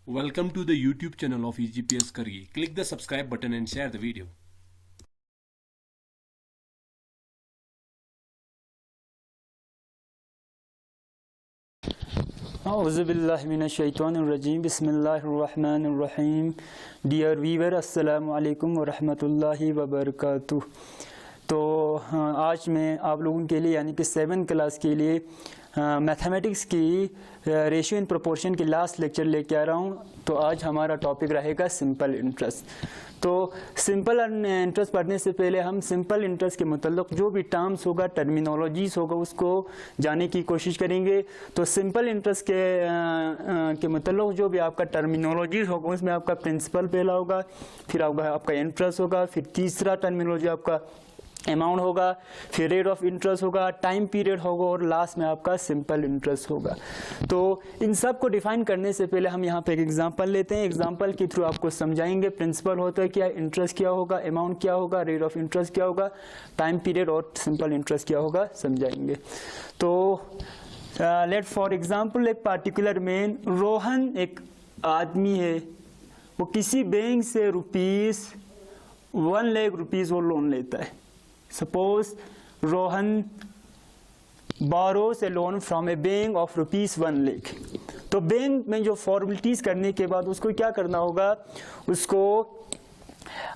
Welcome to the YouTube channel of EGPS करिए. Click the subscribe button and share the video. औज़ुबिल्लाहिमिनश्शैतानिर्रजीम बिस्मिल्लाहिर्रहमानिर्रहीम. Dear Weaver, अस्सलामु अलैकुम वरहमतुल्लाहि वबरकातुह. तो आज मैं आप लोगों के लिए यानी कि 7th क्लास के लिए मैथमेटिक्स की रेशियो एंड प्रोपोर्शन की लास्ट लेक्चर लेके आ रहा हूँ. तो आज हमारा टॉपिक रहेगा सिंपल इंटरेस्ट. तो सिंपल इंटरेस्ट पढ़ने से पहले हम सिंपल इंटरेस्ट के मतलब जो भी टर्म्स होगा, टर्मिनोलॉजीज होगा, उसको जानने की कोशिश करेंगे. तो सिंपल इंटरेस्ट के मतलब जो भी आपका टर्मिनोलॉजीज होगा उसमें आपका प्रिंसिपल पहला होगा, फिर आपका इंटरेस्ट होगा, फिर तीसरा टर्मिनोलॉजी आपका अमाउंट होगा, फिर रेट ऑफ इंटरेस्ट होगा, टाइम पीरियड होगा और लास्ट में आपका सिंपल इंटरेस्ट होगा. तो इन सब को डिफाइन करने से पहले हम यहाँ पे एक एग्जांपल लेते हैं. एग्जांपल के थ्रू आपको समझाएंगे प्रिंसिपल होता है क्या, इंटरेस्ट क्या होगा, अमाउंट क्या होगा, रेट ऑफ इंटरेस्ट क्या होगा, टाइम पीरियड और सिंपल इंटरेस्ट क्या होगा समझाएंगे. तो लेट फॉर एग्जाम्पल एक पार्टिकुलर मैन, रोहन एक आदमी है, वो किसी बैंक से ₹1 लाख वो लोन लेता है. Suppose Rohan borrows a loan from a bank of ₹1 lakh. तो बैंक में जो फॉर्मेलिटीज करने के बाद उसको क्या करना होगा, उसको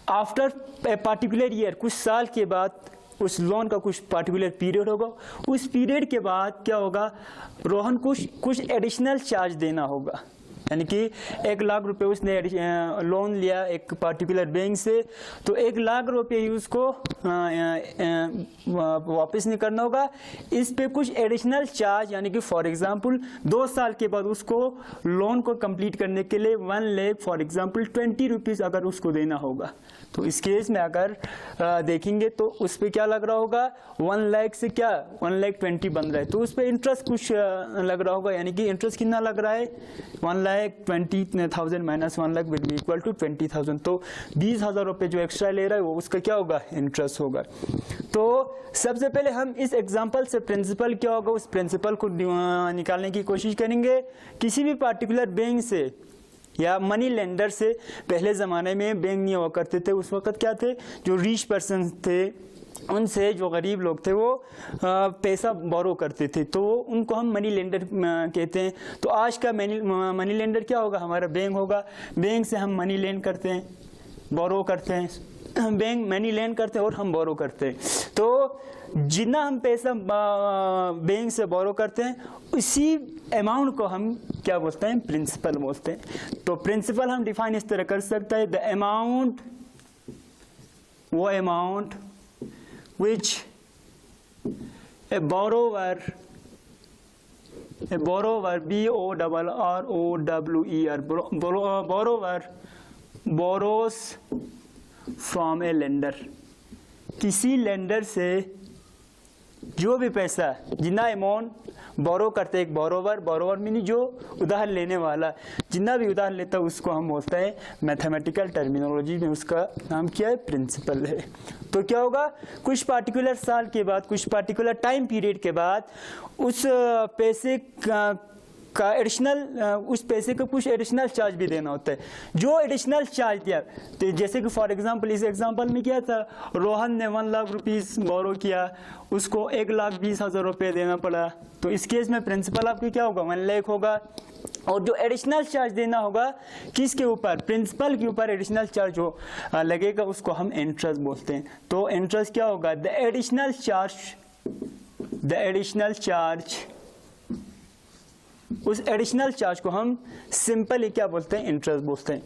आफ्टर ए पार्टिकुलर ईयर, कुछ साल के बाद उस लोन का कुछ पार्टिकुलर पीरियड होगा. उस पीरियड के बाद क्या होगा, रोहन कुछ एडिशनल चार्ज देना होगा. यानी कि 1 लाख रुपए उसने लोन लिया एक पार्टिकुलर बैंक से, तो 1 लाख रुपए ही उसको वापस नहीं करना होगा. इस पे कुछ एडिशनल चार्ज, यानी कि फॉर एग्जांपल 2 साल के बाद उसको लोन को कंप्लीट करने के लिए 1 लाख फॉर एग्जांपल ₹20 अगर उसको देना होगा. तो इस केस में अगर देखेंगे तो उस पर क्या लग रहा होगा, 1 लाख से क्या 1,20,000 बन रहा है, तो उस पर इंटरेस्ट कुछ लग रहा होगा. यानी कि इंटरेस्ट कितना लग रहा है, 1,20,000 minus 1 lakh will be equal to 20,000. तो 20,000 रुपये जो एक्स्ट्रा ले रहा है वो उसका क्या होगा, इंटरेस्ट होगा. तो सबसे पहले हम इस एग्जांपल से प्रिंसिपल क्या होगा उस प्रिंसिपल को निकालने की कोशिश करेंगे. किसी भी पार्टिकुलर बैंक से या मनी लेंडर से, पहले ज़माने में बैंक नहीं हुआ करते थे, उस वक्त क्या थे, जो रिच पर्सन थे उनसे जो गरीब लोग थे वो पैसा बोरो करते थे, तो उनको हम मनी लेंडर कहते हैं. तो आज का मनी लेंडर क्या होगा, हमारा बैंक होगा. बैंक से हम मनी लेंड करते हैं, बोरो करते हैं, बैंक मनी लेंड करते हैं और हम बोरो करते हैं. तो जितना हम पैसा बैंक से बोरो करते हैं उसी अमाउंट को हम क्या बोलते हैं, प्रिंसिपल बोलते हैं. तो प्रिंसिपल हम डिफाइन इस तरह कर सकते हैं, द अमाउंट, वो amount which a borrower borrower borrows from a lender. किसी लेंडर से जो भी पैसा, जितना अमाउंट बोरो करते एक बोरोवर मीनी जो उधार लेने वाला, जितना भी उधार लेता है उसको हम बोलते हैं, मैथमेटिकल टर्मिनोलॉजी में उसका नाम क्या है, प्रिंसिपल है. तो क्या होगा, कुछ पार्टिकुलर साल के बाद, कुछ पार्टिकुलर टाइम पीरियड के बाद उस पैसे का एडिशनल, उस पैसे को कुछ एडिशनल चार्ज भी देना होता है. जो एडिशनल चार्ज दिया, तो जैसे कि फॉर एग्जांपल इस एग्जांपल में क्या था, रोहन ने 1 लाख रुपीस बोरो किया, उसको 1,20,000 रुपये देना पड़ा. तो इस केस में प्रिंसिपल आपकी क्या होगा, 1 लाख होगा. और जो एडिशनल चार्ज देना होगा किसके ऊपर, प्रिंसिपल के ऊपर एडिशनल चार्ज जो लगेगा उसको हम इंटरेस्ट बोलते हैं. तो इंटरेस्ट क्या होगा, द एडिशनल चार्ज, उस एडिशनल चार्ज को हम सिंपली क्या बोलते हैं, इंटरेस्ट बोलते हैं.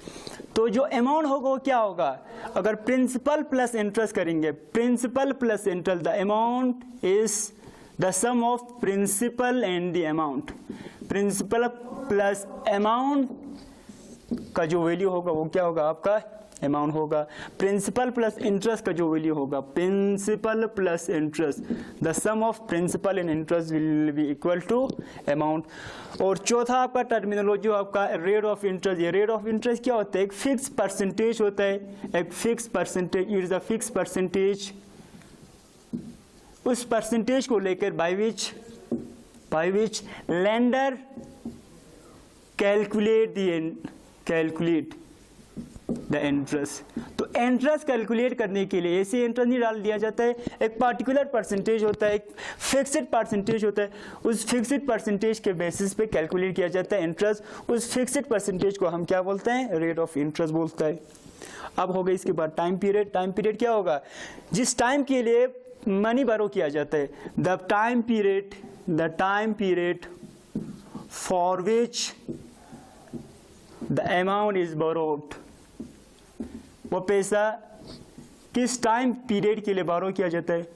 तो जो अमाउंट होगा वो क्या होगा, अगर प्रिंसिपल प्लस इंटरेस्ट करेंगे, principal plus interest, the amount is the sum of principal and the amount. Principal plus amount का जो वैल्यू होगा वो क्या होगा, आपका अमाउंट होगा. प्रिंसिपल प्लस इंटरेस्ट का जो वैल्यू होगा, principal plus interest, the sum of principal and interest will be equal to amount. और चौथा आपका टर्मिनोलॉजी आपका रेट ऑफ इंटरेस्ट. ये रेट ऑफ इंटरेस्ट क्या होता है, एक फिक्स परसेंटेज होता है, एक fix percentage, it is a fix percentage. उस परसेंटेज को लेकर by which lender calculate the calculate the interest. तो इंटरेस्ट कैलकुलेट करने के लिए ऐसे इंटरेस्ट नहीं डाल दिया जाता है, एक पार्टिकुलर परसेंटेज होता है, एक फिक्स्ड परसेंटेज होता है, उस फिक्स्ड परसेंटेज के बेसिस पे कैलकुलेट किया जाता है इंटरेस्ट। उस फिक्स्ड परसेंटेज को हम क्या बोलते हैं, रेट ऑफ इंटरेस्ट बोलता है। अब हो गई इसके बाद टाइम पीरियड। टाइम पीरियड क्या होगा, जिस टाइम के लिए मनी बोरो किया जाता है, the time period for which the amount is borrowed. वो पैसा किस टाइम पीरियड के लिए बोरो किया जाता है,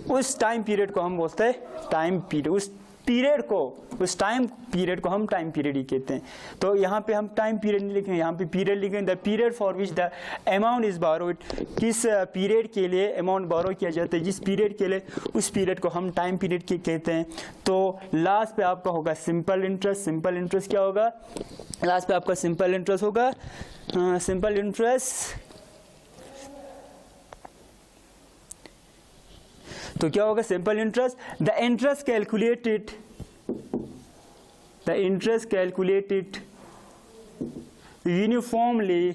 उस टाइम पीरियड को हम बोलते हैं टाइम पीरियड। उस टाइम पीरियड को हम टाइम पीरियड ही कहते हैं। तो यहाँ पे हम टाइम पीरियड नहीं लिखेंगे, यहाँ पे पीरियड लिखेंगे, the period for which the amount is borrowed. किस पीरियड के लिए अमाउंट बोरो किया जाता है, जिस पीरियड के लिए, उस पीरियड को हम टाइम पीरियड कहते हैं। तो लास्ट पे आपका होगा सिंपल इंटरेस्ट। सिंपल इंटरेस्ट क्या होगा, लास्ट पे आपका सिंपल इंटरेस्ट होगा। सिंपल इंटरेस्ट तो क्या होगा, simple interest, the interest calculated uniformly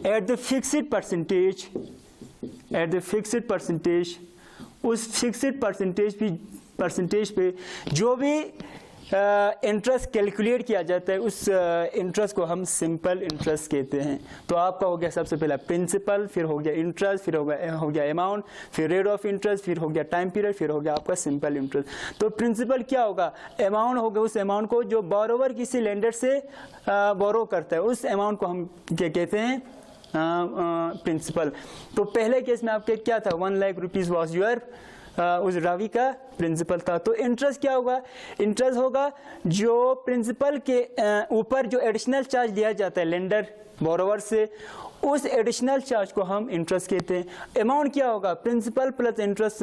at the fixed percentage, उस फिक्स्ड परसेंटेज पे जो भी इंटरेस्ट कैलकुलेट किया जाता है, उस इंटरेस्ट को हम सिंपल इंटरेस्ट कहते हैं। तो आपका हो गया सबसे पहला प्रिंसिपल, फिर हो गया इंटरेस्ट, फिर हो गया अमाउंट, फिर रेट ऑफ इंटरेस्ट, फिर हो गया टाइम पीरियड, फिर हो गया आपका सिंपल इंटरेस्ट। तो प्रिंसिपल क्या होगा, अमाउंट होगा उस अमाउंट को जो बोरोवर किसी लेंडर से बोरो करता है, उस अमाउंट को हम क्या कहते हैं, प्रिंसिपल। तो पहले केस में आपके क्या था, 1 लाख रुपीज वॉज योर उस रावी का प्रिंसिपल था। तो इंटरेस्ट क्या होगा, इंटरेस्ट होगा जो प्रिंसिपल के ऊपर जो एडिशनल चार्ज लिया जाता है लेंडर बोरोवर से, उस एडिशनल चार्ज को हम इंटरेस्ट कहते हैं। अमाउंट क्या होगा, प्रिंसिपल प्लस इंटरेस्ट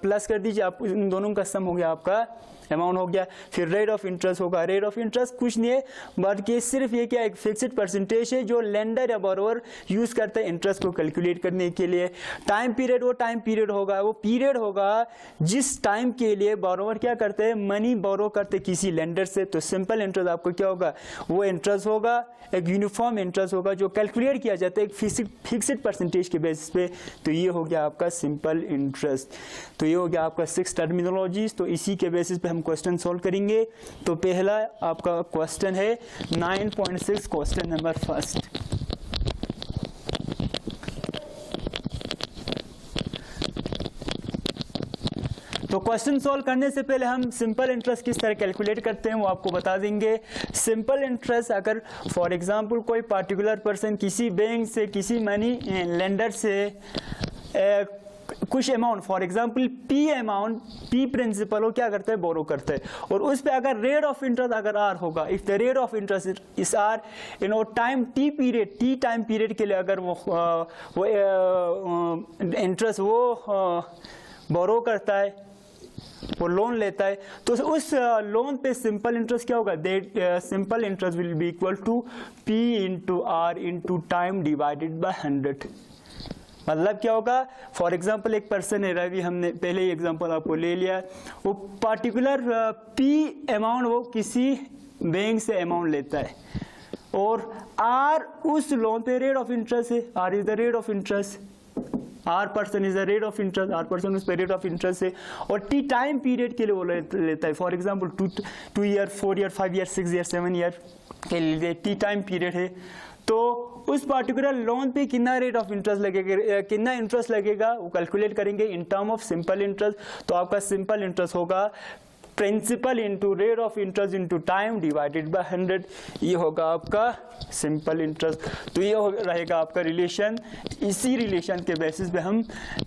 प्लस कर दीजिए आप, इन दोनों का सम हो गया आपका अमाउंट हो गया। फिर रेट ऑफ इंटरेस्ट होगा, रेट ऑफ इंटरेस्ट कुछ नहीं है बल्कि सिर्फ ये क्या एक फिक्स्ड परसेंटेज है जो लेंडर या बोरोवर यूज करता है इंटरेस्ट को कैलकुलेट करने के लिए। टाइम पीरियड, वो टाइम पीरियड होगा, वो पीरियड होगा जिस टाइम के लिए बोरोवर क्या करते हैं, मनी बोरो करते किसी लेंडर से। तो सिंपल इंटरेस्ट आपको क्या होगा, वो इंटरेस्ट होगा एक यूनिफॉर्म इंटरेस्ट होगा जो कैलकुलेट किया जाता है एक फिक्स्ड परसेंटेज के बेसिस पे। तो ये हो गया आपका सिंपल इंटरेस्ट। तो ये हो गया आपका 6 टर्मिनोलॉजीज। तो इसी के बेसिस पे हम क्वेश्चन सॉल्व करेंगे। तो पहला आपका क्वेश्चन है 9.6, क्वेश्चन नंबर फर्स्ट। तो क्वेश्चन सॉल्व करने से पहले हम सिंपल इंटरेस्ट किस तरह कैलकुलेट करते हैं वो आपको बता देंगे। सिंपल इंटरेस्ट, अगर फॉर एग्जांपल कोई पार्टिकुलर पर्सन किसी बैंक से, किसी मनी लेंडर से कुछ amount, for example P amount, P principal वो क्या करता है, बोरो करता है, और उस पे अगर रेट ऑफ इंटरेस्ट अगर आर होगा, if the rate of interest is R in time T period, T time period के लिए अगर वो इंटरेस्ट वो बोरो करता है, वो लोन लेता है, तो उस लोन पे सिंपल इंटरेस्ट क्या होगा, that simple interest will be equal to P into R into time divided by 100। मतलब क्या होगा, फॉर एग्जांपल एक पर्सन है रवि, हमने पहले ही एग्जांपल आपको ले लिया, वो पार्टिकुलर पी अमाउंट वो किसी बैंक से अमाउंट लेता है और आर उस लोन पे रेट ऑफ इंटरेस्ट है, R is the rate of interest, R person is the rate of interest, R person उस पे रेट ऑफ इंटरेस्ट है, और टी टाइम पीरियड के लिए वो लेता है, for example 2 year, 4 year, 5 year, 6 year, 7 year के लिए टी टाइम पीरियड है। तो उस पार्टिकुलर लोन पे कितना रेट ऑफ इंटरेस्ट लगेगा, कितना इंटरेस्ट लगेगा वो कैलकुलेट करेंगे in term of simple interest. तो आपका सिंपल इंटरेस्ट होगा principal into rate of interest into time divided by 100, ये होगा आपका सिंपल इंटरेस्ट। तो ये रहेगा आपका रिलेशन। इसी रिलेशन के बेसिस पे हम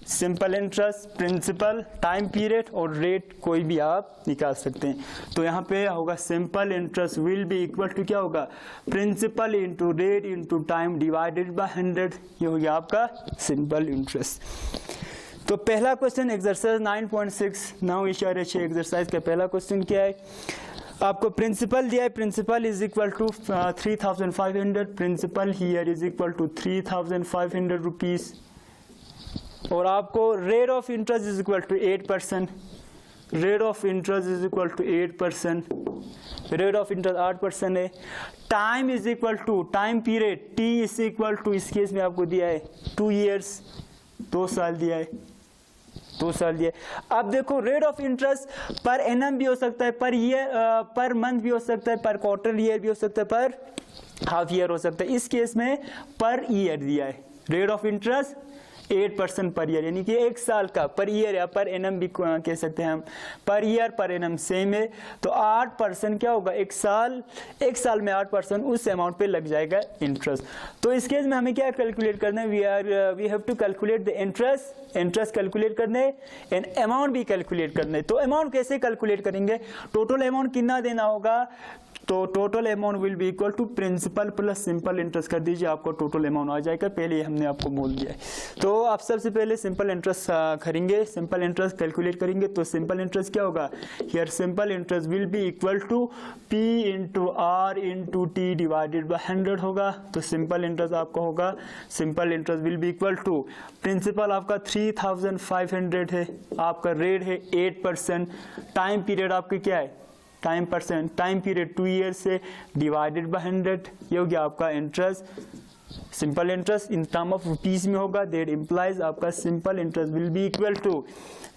simple interest, principal, time period और रेट कोई भी आप निकाल सकते हैं। तो यहाँ पे होगा simple interest will be equal to क्या होगा, principal into rate into time divided by 100, ये हो गया आपका सिंपल इंटरेस्ट। तो पहला क्वेश्चन एक्सरसाइज 9.6, 9.6 एक्सरसाइज का पहला क्वेश्चन क्या है, आपको प्रिंसिपल दिया है, principal is equal to 3500, principal here is equal to 3500 rupees, और आपको rate of interest is equal to 8%, rate of interest is equal to 8%, rate of interest 8% है। Time is equal to time period T is equal to, इस case में आपको दिया है 2 years, 2 साल दिया है, 2 साल दिया है। अब देखो rate of interest per annum भी हो सकता है, पर ईयर, पर मंथ भी हो सकता है, पर क्वार्टर ईयर भी हो सकता है, पर हाफ ईयर हो सकता है। इस केस में पर ईयर दिया है। Rate of interest 8% per year, यानी कि 1 साल का, पर ईयर या पर एनम भी कह सकते हैं हम, per year per annum same है। तो 8% क्या होगा, 1 साल में 8% उस अमाउंट पे लग जाएगा इंटरेस्ट। तो इस केस में हमें क्या कैलकुलेट करना है, we have to calculate the interest calculate करना है एंड अमाउंट भी कैलकुलेट करना है। तो अमाउंट कैसे कैलकुलेट करेंगे, टोटल अमाउंट कितना देना होगा, तो total amount will be equal to principal plus simple interest कर दीजिए, आपको टोटल अमाउंट आ जाएगा। पहले हमने आपको बोल दिया है। तो आप सबसे पहले सिंपल इंटरेस्ट करेंगे, सिंपल इंटरेस्ट कैलकुलेट करेंगे। तो सिंपल इंटरेस्ट क्या होगा, here simple interest will be equal to P into R into T divided by 100 होगा। तो सिंपल इंटरेस्ट आपका होगा, simple interest will be equal to, principal आपका 3500 है, आपका रेट है 8%, टाइम पीरियड आपका क्या है, टाइम पीरियड 2 years से डिवाइडेड बाय 100, ये हो गया आपका interest. Simple interest in term of rupees में होगा, दैट इंप्लाइज आपका simple interest will be equal to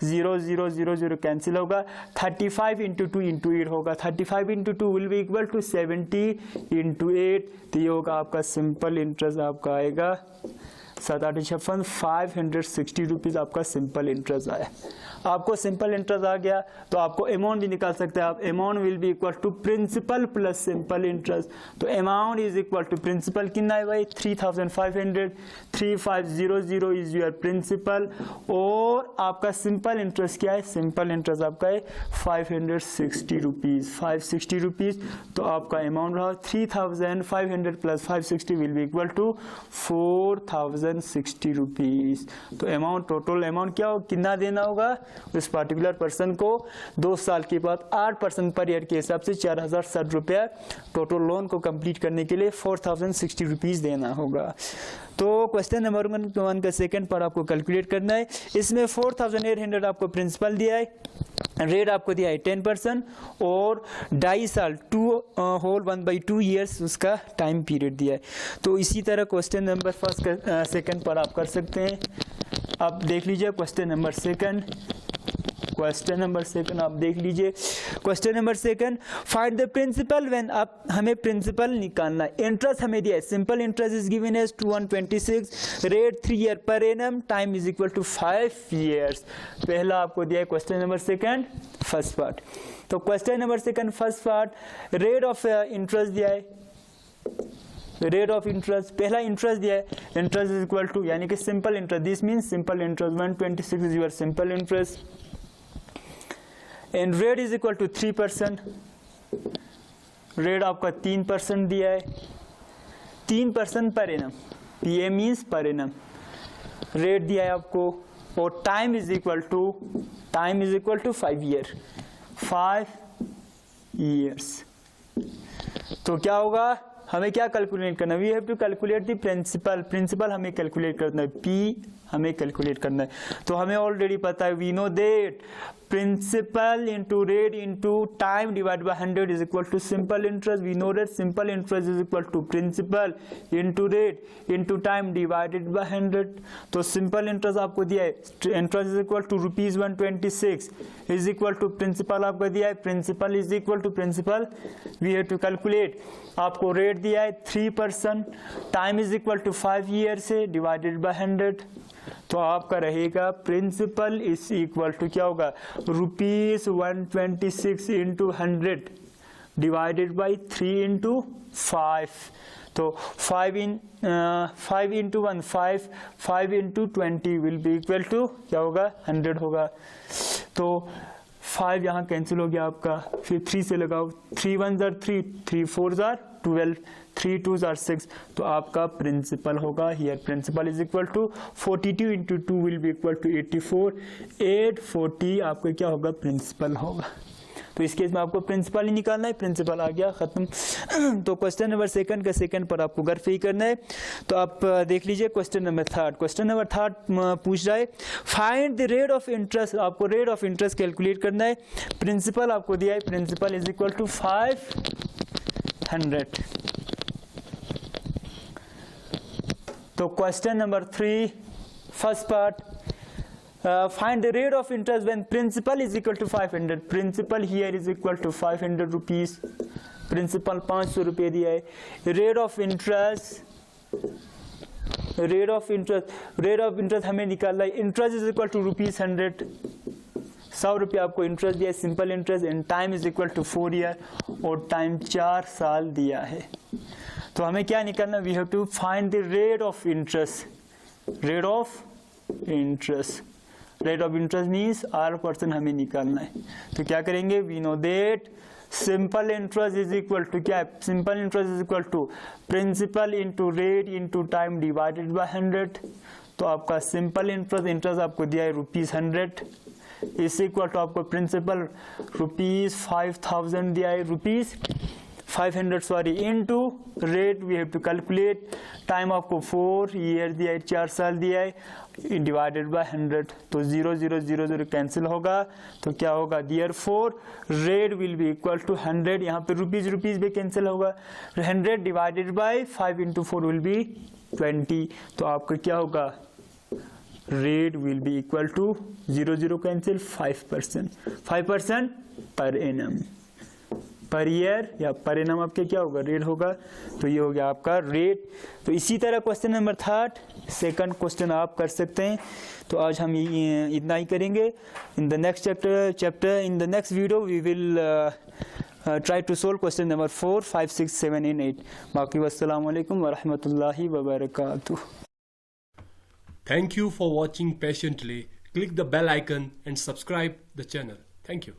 0 0 0 0 cancel होगा, 35 इंटू 2 इंटू 8 होगा, 35 into 2 will be equal to 70 into 8, तो ये होगा आपका सिंपल इंटरेस्ट आपका आएगा 7,856 560 रुपीज़ आपका सिंपल इंटरेस्ट आया। आपको सिंपल इंटरेस्ट आ गया तो आपको अमाउंट भी निकाल सकते हैं आप। Amount will be equal to principal plus simple interest. तो amount is equal to principal कितना है भाई 3500, 3500 इज योर प्रिंसिपल, और आपका सिंपल इंटरेस्ट क्या है, सिंपल इंटरेस्ट आपका है 560 रुपीज़, 560 रुपीज़। तो आपका अमाउंट रहा 3500 plus 560 will be equal to 4060 rupees. तो अमाउंट, टोटल अमाउंट क्या हो, कितना देना होगा उस पार्टिकुलर पर्सन को 2 साल के बाद 8% पर ईयर के हिसाब से 4060 रुपया टोटल लोन को कंप्लीट करने के लिए 4060 रुपीज़ देना होगा। तो क्वेश्चन नंबर 1 का सेकंड पार्ट आपको कैलकुलेट करना है। इसमें 4800 आपको प्रिंसिपल दिया है, रेट आपको दिया है 10% और 2.5 साल 1/2 ईयर्स उसका टाइम पीरियड दिया है। तो इसी तरह क्वेश्चन नंबर फर्स्ट का सेकंड पर आप कर सकते हैं। आप देख लीजिए क्वेश्चन नंबर सेकंड आप देख लीजिए। Question number second, find the principal when, आप हमें प्रिंसिपल निकालना है। इंटरेस्ट हमें दिया है, simple interest is given as 126, rate 3 year per annum, time is equal to 5 years। पहला आपको दिया है question number second first part. तो question number second first part, rate of interest दिया है, रेट ऑफ इंटरेस्ट, पहला इंटरेस्ट दिया है, इंटरेस्ट इज इक्वल टू, यानी कि simple interest, this means simple interest 126 is your simple interest and rate is equal to 3%, rate आपका 3% दिया है, 3% पर एनम, ये मीन्स पर एनम रेट दिया है आपको, और time is equal to 5 year, 5 years। तो क्या होगा, हमें क्या कैलकुलेट करना है, we have to calculate the principal हमें कैलकुलेट करना है, पी हमें कैलकुलेट करना है। तो हमें ऑलरेडी पता है, we know that principal into rate into time divide by 100 is equal to simple interest. We know that simple interest is equal to principal into rate into time divided by 100। तो simple interest आपको दिया है, interest is equal to ₹126 is equal to principal आपका दिया है, principal is equal to principal, we have to calculate. आपको rate दिया है 3%, time is equal to 5 years से डिवाइडेड बाय 100। तो आपका रहेगा प्रिंसिपल इज इक्वल टू क्या होगा, ₹126 इंटू 100 डिवाइडेड बाई 3 इंटू 5। तो 5 into 1 5 into 20 will be equal to क्या होगा 100 होगा। तो 5 यहाँ कैंसिल हो गया आपका, फिर 3 से लगाओ, 3 1 are 3, 3 4 are 12, 3 2 are 6। तो आपका प्रिंसिपल होगा, here principal is equal to 42 into 2 will be equal to 84, 840 आपका क्या होगा प्रिंसिपल होगा। तो इस केस में आपको प्रिंसिपल ही निकालना है, प्रिंसिपल आ गया, खत्म। तो क्वेश्चन नंबर सेकंड का सेकंड पर आपको घर पे ही करना है। तो आप देख लीजिए question number third. Question number third पूछ रहा है find the rate of interest. आपको रेट ऑफ इंटरेस्ट कैलकुलेट करना है। प्रिंसिपल आपको दिया है, प्रिंसिपल इज इक्वल टू 500। तो question number 3 first part, find the rate of interest when principal is equal to 500. Principal here is equal to 500 rupees. Principal 500 रुपये दिया है। Rate of interest हमें निकालना है। Interest is equal to rupees 100. 100 रुपये आपको interest दिया है, simple interest, and time is equal to 4 year, और टाइम 4 साल दिया है। तो हमें क्या निकालना, we have to find the rate of interest. Rate of interest means R% हमें निकालना है। तो क्या करेंगे, we know that simple interest is equal to क्या है, simple interest is equal to principal into rate into time divided by 100। तो आपका सिंपल इंटरेस्ट आपको दिया है ₹100 इज इक्वल टू आपको प्रिंसिपल ₹5000 दिया है, ₹500 sorry, into rate we have to calculate, time आपको 4 ईयर दिया है, 4 साल दिया है, डिवाइडेड बाय 100। तो 0 0 0 0 कैंसिल होगा, तो क्या होगा, therefore rate will be equal to 100, यहाँ पे रुपीज भी कैंसिल होगा, 100 divided by 5 into 4 will be 20। तो आपका क्या होगा, rate will be equal to 0 0 cancel 5% per annum, per year या पर एनम आपके क्या होगा, रेट होगा। तो ये हो गया आपका रेट। तो इसी तरह क्वेश्चन नंबर 3 सेकंड क्वेश्चन आप कर सकते हैं। तो आज हम इतना ही करेंगे। In the next chapter in the next video we will try to solve question number 4, 5, 6, 7 and 8. बाकी वस्सलाम वालेकुम व रहमतुल्लाहि व बरकातुहू। Thank you for watching patiently. Click the bell icon and subscribe the channel. Thank you.